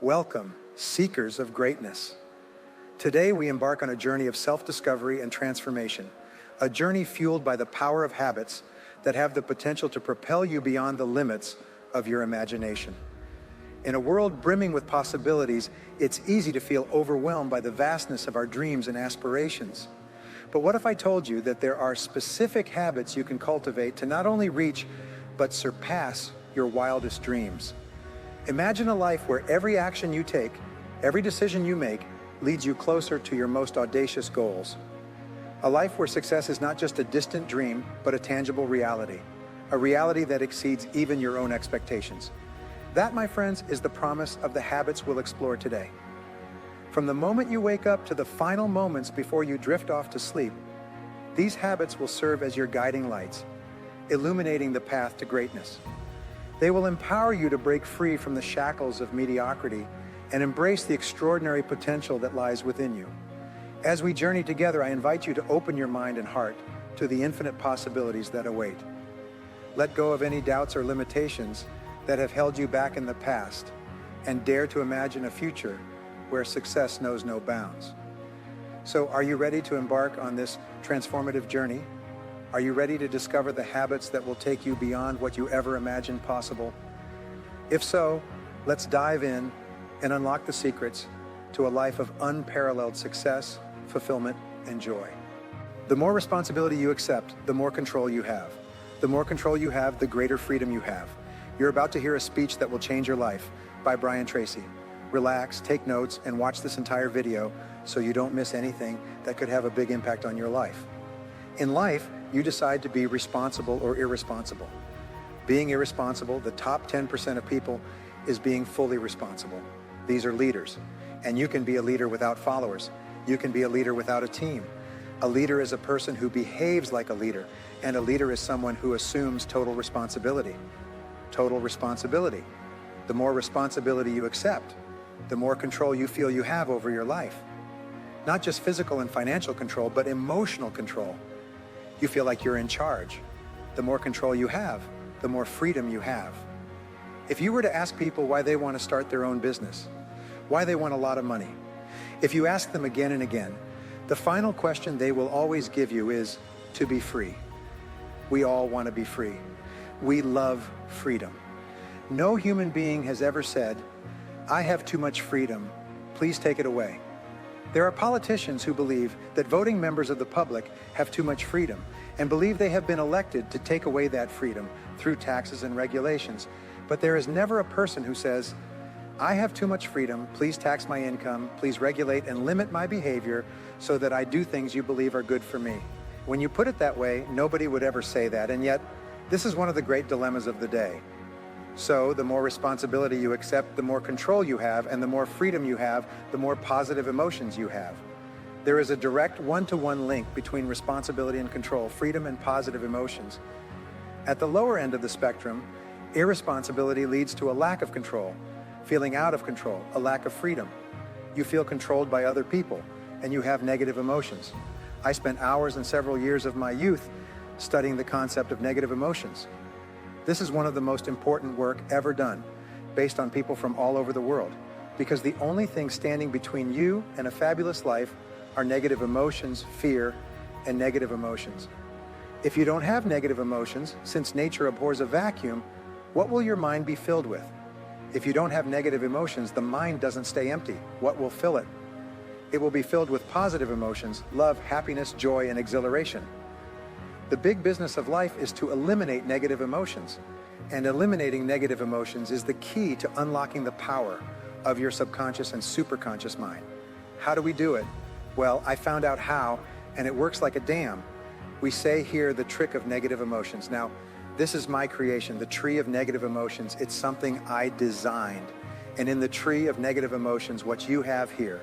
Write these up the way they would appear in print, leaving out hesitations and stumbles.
Welcome, seekers of greatness. Today we embark on a journey of self-discovery and transformation, a journey fueled by the power of habits that have the potential to propel you beyond the limits of your imagination. In a world brimming with possibilities, it's easy to feel overwhelmed by the vastness of our dreams and aspirations. But what if I told you that there are specific habits you can cultivate to not only reach, but surpass your wildest dreams? Imagine a life where every action you take, every decision you make, leads you closer to your most audacious goals. A life where success is not just a distant dream, but a tangible reality. A reality that exceeds even your own expectations. That, my friends, is the promise of the habits we'll explore today. From the moment you wake up to the final moments before you drift off to sleep, these habits will serve as your guiding lights, illuminating the path to greatness. They will empower you to break free from the shackles of mediocrity and embrace the extraordinary potential that lies within you. As we journey together, I invite you to open your mind and heart to the infinite possibilities that await. Let go of any doubts or limitations that have held you back in the past, and dare to imagine a future where success knows no bounds. So, are you ready to embark on this transformative journey? Are you ready to discover the habits that will take you beyond what you ever imagined possible? If so, let's dive in and unlock the secrets to a life of unparalleled success, fulfillment, and joy. The more responsibility you accept, the more control you have. The more control you have, the greater freedom you have. You're about to hear a speech that will change your life by Brian Tracy. Relax, take notes, and watch this entire video so you don't miss anything that could have a big impact on your life. In life, you decide to be responsible or irresponsible. Being irresponsible, the top 10% of people, is being fully responsible. These are leaders. And you can be a leader without followers. You can be a leader without a team. A leader is a person who behaves like a leader, and a leader is someone who assumes total responsibility. Total responsibility. The more responsibility you accept, the more control you feel you have over your life. Not just physical and financial control, but emotional control. You feel like you're in charge. The more control you have, the more freedom you have. If you were to ask people why they want to start their own business, why they want a lot of money, if you ask them again and again, the final question they will always give you is to be free. We all want to be free. We love freedom. No human being has ever said, "I have too much freedom, please take it away." There are politicians who believe that voting members of the public have too much freedom and believe they have been elected to take away that freedom through taxes and regulations. But there is never a person who says, "I have too much freedom, please tax my income, please regulate and limit my behavior so that I do things you believe are good for me." When you put it that way, nobody would ever say that, and yet this is one of the great dilemmas of the day. So, the more responsibility you accept, the more control you have, and the more freedom you have, the more positive emotions you have. There is a direct one-to-one link between responsibility and control, freedom and positive emotions. At the lower end of the spectrum, irresponsibility leads to a lack of control, feeling out of control, a lack of freedom. You feel controlled by other people, and you have negative emotions. I spent hours and several years of my youth studying the concept of negative emotions. This is one of the most important work ever done, based on people from all over the world, because the only thing standing between you and a fabulous life are negative emotions, fear, and negative emotions. If you don't have negative emotions, since nature abhors a vacuum, what will your mind be filled with? If you don't have negative emotions, the mind doesn't stay empty. What will fill it? It will be filled with positive emotions, love, happiness, joy, and exhilaration. The big business of life is to eliminate negative emotions. And eliminating negative emotions is the key to unlocking the power of your subconscious and superconscious mind. How do we do it? Well, I found out how, and it works like a dam. We say here the trick of negative emotions. Now, this is my creation, the tree of negative emotions. It's something I designed. And in the tree of negative emotions, what you have here,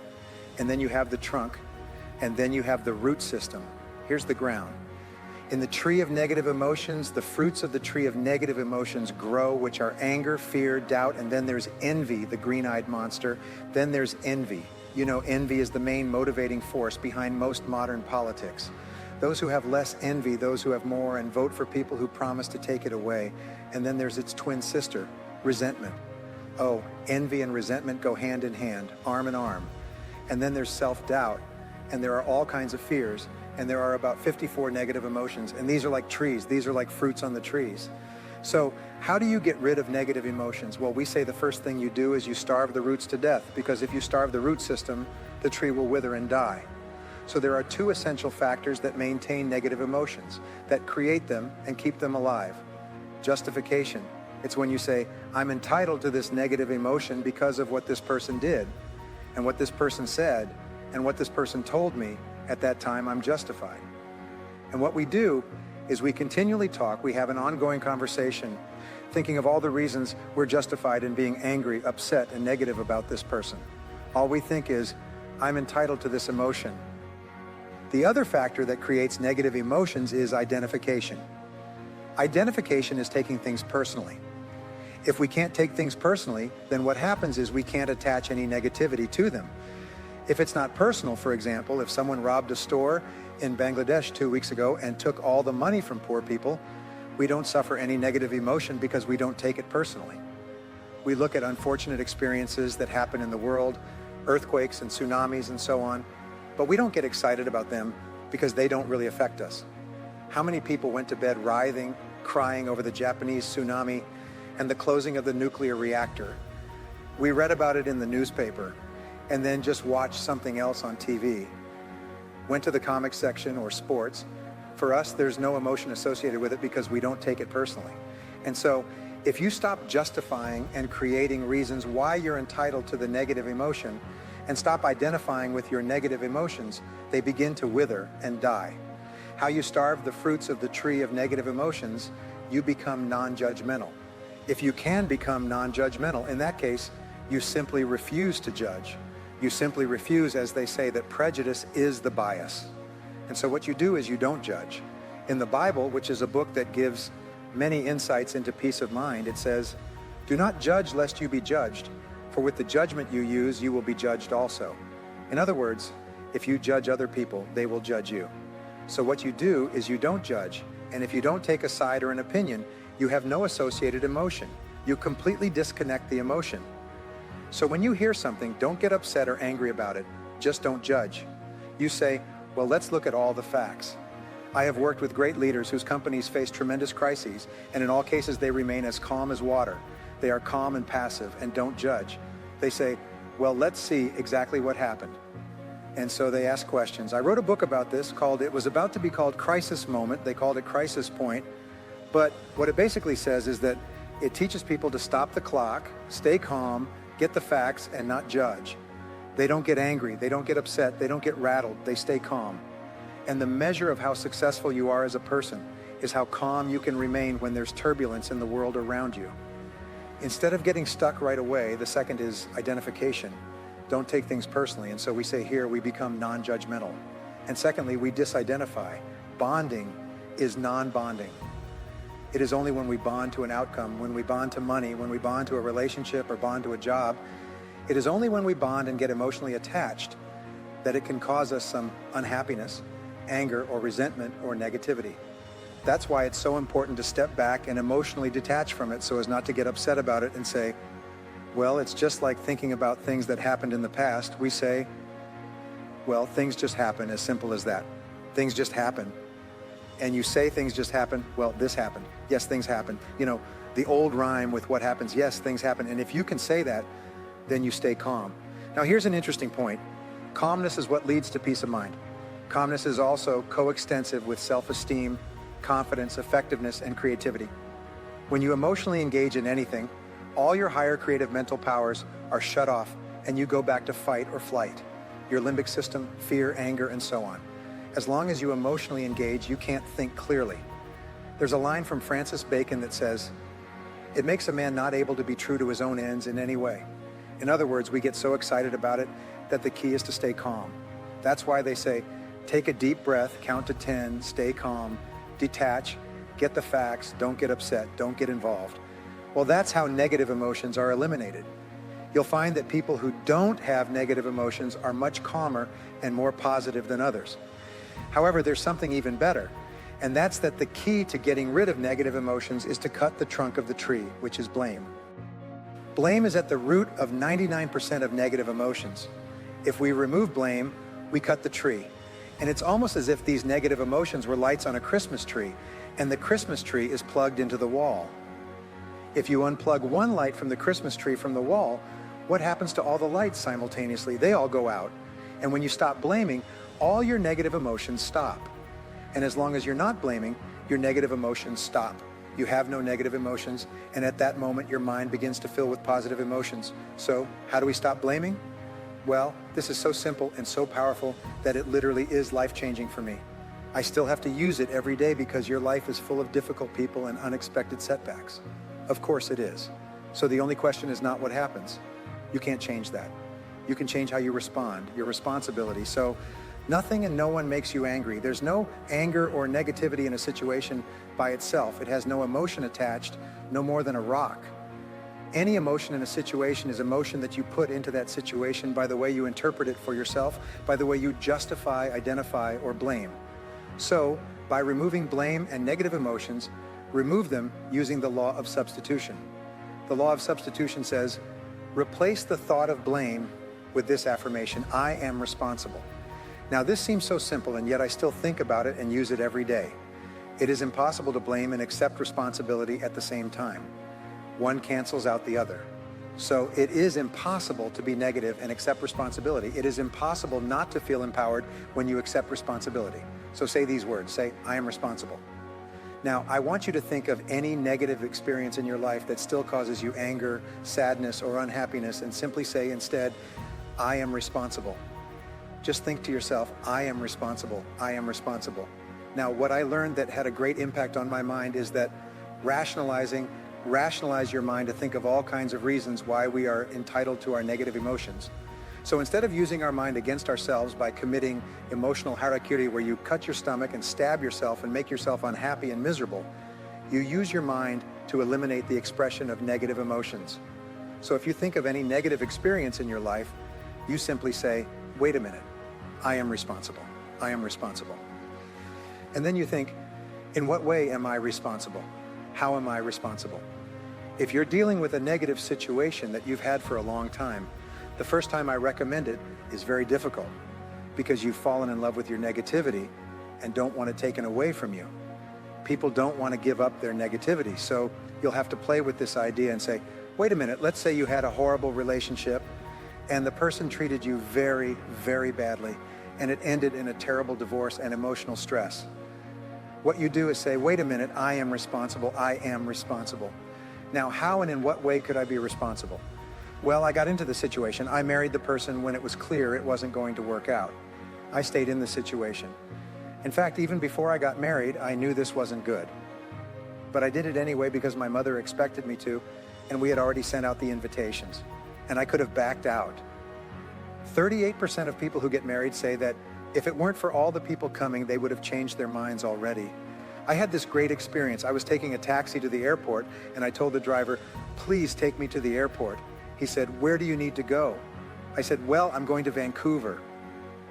and then you have the trunk, and then you have the root system. Here's the ground. In the tree of negative emotions, the fruits of the tree of negative emotions grow, which are anger, fear, doubt, and then there's envy, the green-eyed monster. Then there's envy. You know, envy is the main motivating force behind most modern politics. Those who have less envy, those who have more, and vote for people who promise to take it away. And then there's its twin sister, resentment. Oh, envy and resentment go hand in hand, arm in arm. And then there's self-doubt, and there are all kinds of fears, and there are about 54 negative emotions, and these are like trees, these are like fruits on the trees. So how do you get rid of negative emotions? Well, we say the first thing you do is you starve the roots to death, because if you starve the root system, the tree will wither and die. So there are two essential factors that maintain negative emotions, that create them and keep them alive. Justification. It's when you say, I'm entitled to this negative emotion because of what this person did, and what this person said, and what this person told me. At that time, I'm justified. And what we do is we continually talk, we have an ongoing conversation, thinking of all the reasons we're justified in being angry, upset, and negative about this person. All we think is, I'm entitled to this emotion. The other factor that creates negative emotions is identification. Identification is taking things personally. If we can't take things personally, then what happens is we can't attach any negativity to them. If it's not personal, for example, if someone robbed a store in Bangladesh 2 weeks ago and took all the money from poor people, we don't suffer any negative emotion because we don't take it personally. We look at unfortunate experiences that happen in the world, earthquakes and tsunamis and so on, but we don't get excited about them because they don't really affect us. How many people went to bed writhing, crying over the Japanese tsunami and the closing of the nuclear reactor? We read about it in the newspaper and then just watched something else on TV. Went to the comics section or sports. For us, there's no emotion associated with it because we don't take it personally. And so if you stop justifying and creating reasons why you're entitled to the negative emotion and stop identifying with your negative emotions, they begin to wither and die. How you starve the fruits of the tree of negative emotions, you become non-judgmental. If you can become non-judgmental, in that case, you simply refuse to judge. You simply refuse, as they say, that prejudice is the bias. And so what you do is you don't judge. In the Bible, which is a book that gives many insights into peace of mind, it says, "Do not judge lest you be judged, for with the judgment you use, you will be judged also." In other words, if you judge other people, they will judge you. So what you do is you don't judge, and if you don't take a side or an opinion, you have no associated emotion. You completely disconnect the emotion. So when you hear something, don't get upset or angry about it. Just don't judge. You say, well, let's look at all the facts. I have worked with great leaders whose companies face tremendous crises, and in all cases they remain as calm as water. They are calm and passive and don't judge. They say, well, let's see exactly what happened. And so they ask questions. I wrote a book about this called, it was about to be called Crisis Moment. They called it Crisis Point. But what it basically says is that it teaches people to stop the clock, stay calm, get the facts, and not judge. They don't get angry, they don't get upset, they don't get rattled, they stay calm. And the measure of how successful you are as a person is how calm you can remain when there's turbulence in the world around you. Instead of getting stuck right away, the second is identification. Don't take things personally, and so we say here we become non-judgmental. And secondly, we disidentify. Bonding is non-bonding. It is only when we bond to an outcome, when we bond to money, when we bond to a relationship or bond to a job, it is only when we bond and get emotionally attached that it can cause us some unhappiness, anger, or resentment, or negativity. That's why it's so important to step back and emotionally detach from it so as not to get upset about it and say, well, it's just like thinking about things that happened in the past. We say, well, things just happen, as simple as that. Things just happen. And you say things just happen, well, this happened. Yes, things happen. You know, the old rhyme with what happens, yes, things happen. And if you can say that, then you stay calm. Now, here's an interesting point. Calmness is what leads to peace of mind. Calmness is also coextensive with self-esteem, confidence, effectiveness, and creativity. When you emotionally engage in anything, all your higher creative mental powers are shut off and you go back to fight or flight. Your limbic system, fear, anger, and so on. As long as you emotionally engage, you can't think clearly. There's a line from Francis Bacon that says, it makes a man not able to be true to his own ends in any way. In other words, we get so excited about it that the key is to stay calm. That's why they say, take a deep breath, count to 10, stay calm, detach, get the facts, don't get upset, don't get involved. Well, that's how negative emotions are eliminated. You'll find that people who don't have negative emotions are much calmer and more positive than others. However, there's something even better, and that's that the key to getting rid of negative emotions is to cut the trunk of the tree, which is blame. Blame is at the root of 99% of negative emotions. If we remove blame, we cut the tree. And it's almost as if these negative emotions were lights on a Christmas tree, and the Christmas tree is plugged into the wall. If you unplug one light from the Christmas tree from the wall, what happens to all the lights simultaneously? They all go out. And when you stop blaming, all your negative emotions stop. And as long as you're not blaming, your negative emotions stop. You have no negative emotions, and at that moment, your mind begins to fill with positive emotions. So, how do we stop blaming? Well, this is so simple and so powerful that it literally is life-changing for me. I still have to use it every day because your life is full of difficult people and unexpected setbacks. Of course it is. So the only question is not what happens. You can't change that. You can change how you respond, your responsibility. So nothing and no one makes you angry. There's no anger or negativity in a situation by itself. It has no emotion attached, no more than a rock. Any emotion in a situation is emotion that you put into that situation by the way you interpret it for yourself, by the way you justify, identify, or blame. So, by removing blame and negative emotions, remove them using the law of substitution. The law of substitution says, replace the thought of blame with this affirmation, I am responsible. Now this seems so simple, and yet I still think about it and use it every day. It is impossible to blame and accept responsibility at the same time. One cancels out the other. So it is impossible to be negative and accept responsibility. It is impossible not to feel empowered when you accept responsibility. So say these words, say, I am responsible. Now, I want you to think of any negative experience in your life that still causes you anger, sadness, or unhappiness, and simply say instead, I am responsible. Just think to yourself, I am responsible, I am responsible. Now, what I learned that had a great impact on my mind is that rationalize your mind to think of all kinds of reasons why we are entitled to our negative emotions. So instead of using our mind against ourselves by committing emotional harakiri, where you cut your stomach and stab yourself and make yourself unhappy and miserable, you use your mind to eliminate the expression of negative emotions. So if you think of any negative experience in your life, you simply say, wait a minute, I am responsible. I am responsible. And then you think, in what way am I responsible? How am I responsible? If you're dealing with a negative situation that you've had for a long time, the first time I recommend it is very difficult because you've fallen in love with your negativity and don't want it taken away from you. People don't want to give up their negativity, so you'll have to play with this idea and say, wait a minute, let's say you had a horrible relationship and the person treated you very, very badly and it ended in a terrible divorce and emotional stress. What you do is say, wait a minute, I am responsible, I am responsible. Now, how and in what way could I be responsible? Well, I got into the situation. I married the person when it was clear it wasn't going to work out. I stayed in the situation. In fact, even before I got married, I knew this wasn't good. But I did it anyway because my mother expected me to, and we had already sent out the invitations. And I could have backed out. 38% of people who get married say that if it weren't for all the people coming, they would have changed their minds already. I had this great experience. I was taking a taxi to the airport, and I told the driver, please take me to the airport. He said, where do you need to go? I said, well, I'm going to Vancouver.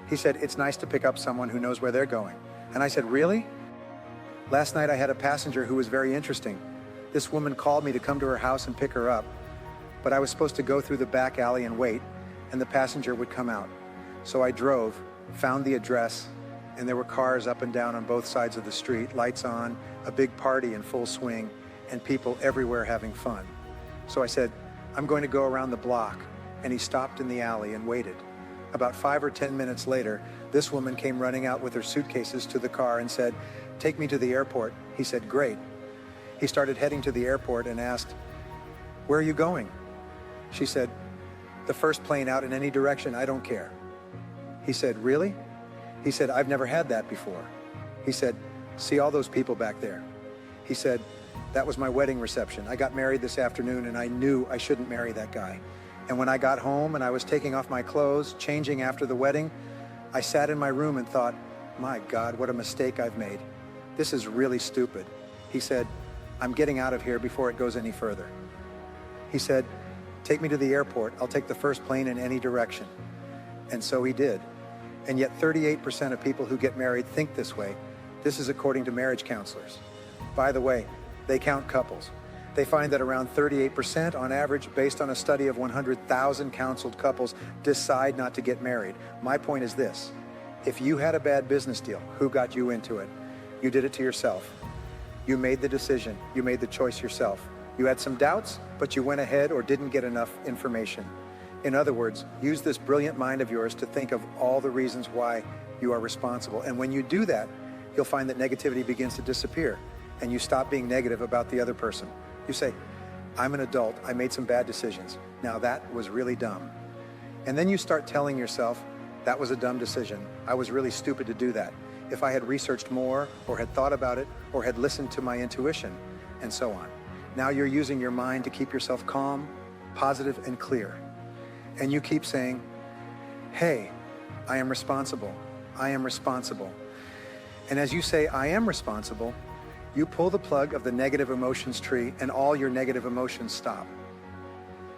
He said, it's nice to pick up someone who knows where they're going. And I said, really? Last night I had a passenger who was very interesting. This woman called me to come to her house and pick her up, but I was supposed to go through the back alley and wait, and the passenger would come out. So I drove, found the address, and there were cars up and down on both sides of the street, lights on, a big party in full swing, and people everywhere having fun. So I said, I'm going to go around the block, and he stopped in the alley and waited. About 5 or 10 minutes later, this woman came running out with her suitcases to the car and said, take me to the airport. He said, great. He started heading to the airport and asked, where are you going? She said, the first plane out in any direction, I don't care. He said, really? He said, I've never had that before. He said, see all those people back there? He said, that was my wedding reception. I got married this afternoon and I knew I shouldn't marry that guy. And when I got home and I was taking off my clothes, changing after the wedding, I sat in my room and thought, my God, what a mistake I've made. This is really stupid. He said, I'm getting out of here before it goes any further. He said, take me to the airport. I'll take the first plane in any direction. And so he did. And yet 38% of people who get married think this way. This is according to marriage counselors. By the way, they count couples. They find that around 38% on average, based on a study of 100,000 counseled couples, decide not to get married. My point is this: if you had a bad business deal, who got you into it? You did it to yourself. You made the decision. You made the choice yourself. You had some doubts, but you went ahead or didn't get enough information. In other words, use this brilliant mind of yours to think of all the reasons why you are responsible. And when you do that, you'll find that negativity begins to disappear, and you stop being negative about the other person. You say, I'm an adult, I made some bad decisions. Now that was really dumb. And then you start telling yourself, that was a dumb decision. I was really stupid to do that. If I had researched more, or had thought about it, or had listened to my intuition, and so on. Now you're using your mind to keep yourself calm, positive, and clear. And you keep saying, hey, I am responsible. I am responsible. And as you say, I am responsible, you pull the plug of the negative emotions tree and all your negative emotions stop.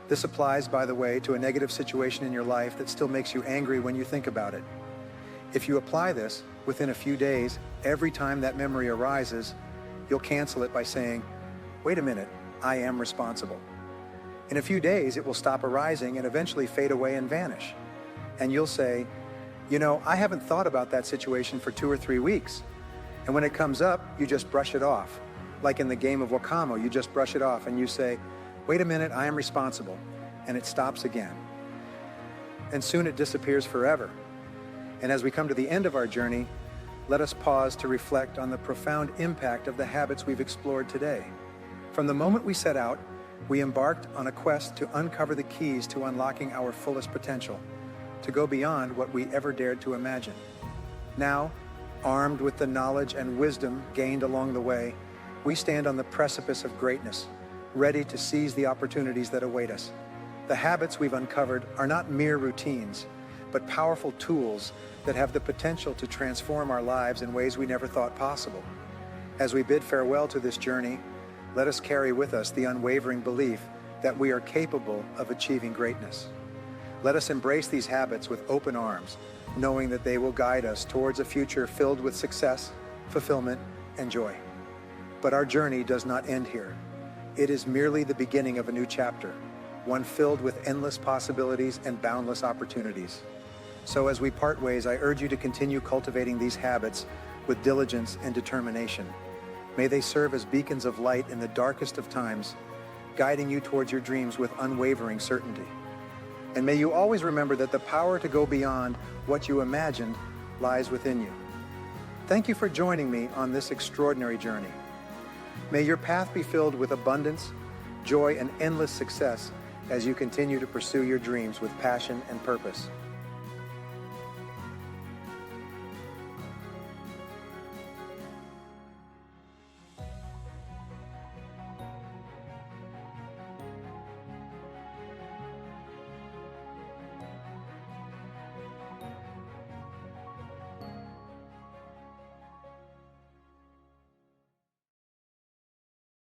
This applies, by the way, to a negative situation in your life that still makes you angry when you think about it. If you apply this, within a few days, every time that memory arises, you'll cancel it by saying, wait a minute, I am responsible. In a few days, it will stop arising and eventually fade away and vanish. And you'll say, you know, I haven't thought about that situation for 2 or 3 weeks. And when it comes up, you just brush it off. Like in the game of Wakamo, you just brush it off and you say, wait a minute, I am responsible. And it stops again. And soon it disappears forever. And as we come to the end of our journey, let us pause to reflect on the profound impact of the habits we've explored today. From the moment we set out, we embarked on a quest to uncover the keys to unlocking our fullest potential, to go beyond what we ever dared to imagine. Now, armed with the knowledge and wisdom gained along the way, we stand on the precipice of greatness, ready to seize the opportunities that await us. The habits we've uncovered are not mere routines, but powerful tools that have the potential to transform our lives in ways we never thought possible. As we bid farewell to this journey, let us carry with us the unwavering belief that we are capable of achieving greatness. Let us embrace these habits with open arms, knowing that they will guide us towards a future filled with success, fulfillment, and joy. But our journey does not end here. It is merely the beginning of a new chapter, one filled with endless possibilities and boundless opportunities. So as we part ways, I urge you to continue cultivating these habits with diligence and determination. May they serve as beacons of light in the darkest of times, guiding you towards your dreams with unwavering certainty. And may you always remember that the power to go beyond what you imagined lies within you. Thank you for joining me on this extraordinary journey. May your path be filled with abundance, joy, and endless success as you continue to pursue your dreams with passion and purpose.